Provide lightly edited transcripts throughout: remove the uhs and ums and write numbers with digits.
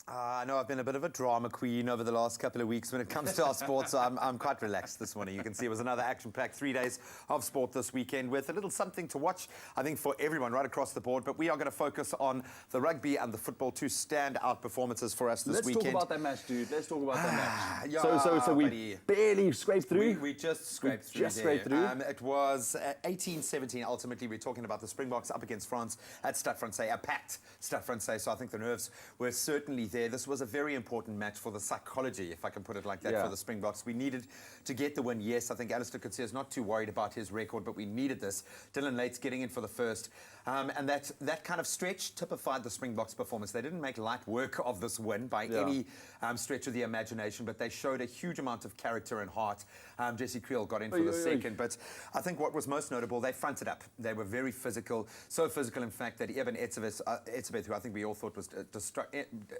I know I've been a bit of a drama queen over the last couple of weeks when it comes to our sports. So I'm quite relaxed this morning. You can see it was another action-packed 3 days of sport this weekend with a little something to watch, I think, for everyone right across the board. But we are going to focus on the rugby and the football, two standout performances for us this weekend. Let's talk about that match, dude. Let's talk about that match. Yeah, So we barely scraped through. We just scraped through. It was 18-17. Ultimately, we're talking about the Springboks up against France at Stade Francais, a packed Stade Francais. So I think the nerves were certainly there. This was a very important match for the psychology, if I can put it like that, for the Springboks. We needed to get the win. Yes, I think Alistair Coetzee is not too worried about his record, but we needed this. Dylan Lates getting in for the first. And that kind of stretch typified the Springboks' performance. They didn't make light work of this win by any stretch of the imagination, but they showed a huge amount of character and heart. Jesse Creel got in for the second, but I think what was most notable, they fronted up. They were very physical, so physical, in fact, that Eben Etzebeth, who I think we all thought was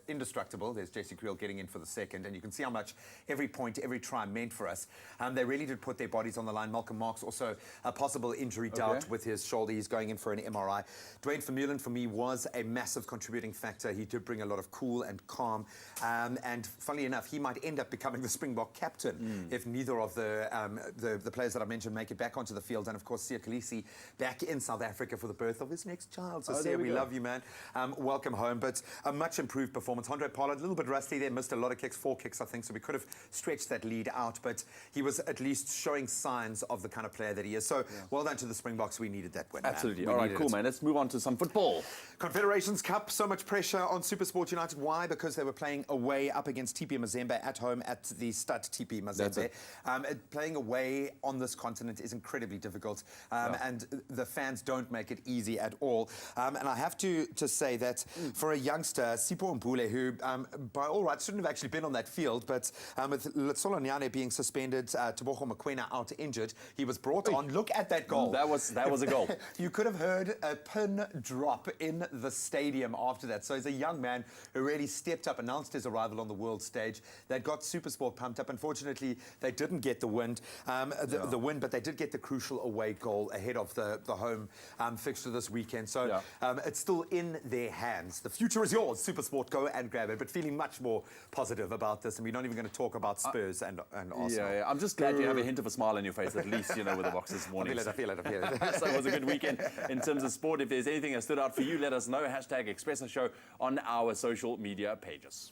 indestructible. There's Jesse Creel getting in for the second, and you can see how much every point, every try meant for us. They really did put their bodies on the line. Malcolm Marks also a possible injury doubt with his shoulder. He's going in for an MRI. Dwayne Vermeulen, for me, was a massive contributing factor. He did bring a lot of cool and calm, and funnily enough, he might end up becoming the Springbok captain if neither of the players that I mentioned make it back onto the field. And of course, Siya Kolisi back in South Africa for the birth of his next child. So Siya, we love you, man. Welcome home. But a much improved performance. Andre Pollard, a little bit rusty there, missed a lot of kicks, 4 kicks, I think, so we could have stretched that lead out, but he was at least showing signs of the kind of player that he is. So well done to the Springboks. We needed that win. Absolutely. All right, cool, man. Let's move on to some football. Confederations Cup, so much pressure on SuperSport United. Why? Because they were playing away up against TP Mazembe at home at the Stade TP Mazembe. Playing away on this continent is incredibly difficult, and the fans don't make it easy at all. And I have to say that for a youngster, Sipho Mbule, who by all rights shouldn't have actually been on that field, but with Letsolo Nyane being suspended, Tebogo Mokoena out injured, he was brought on. Look at that goal. That was a goal. You could have heard a pin drop in the stadium after that. So he's a young man who really stepped up, announced his arrival on the world stage. They got SuperSport pumped up. Unfortunately, they didn't get the win, but they did get the crucial away goal ahead of the home fixture this weekend. So it's still in their hands. The future is yours, SuperSport. Go and grab it. But feeling much more positive about this, and we're not even going to talk about Spurs and Arsenal. Yeah, I'm just glad you have a hint of a smile on your face, at least, with the box this morning. I feel it. So it was a good weekend in terms of sport. If there's anything that stood out for you, let us know. #Expresso Show on our social media pages.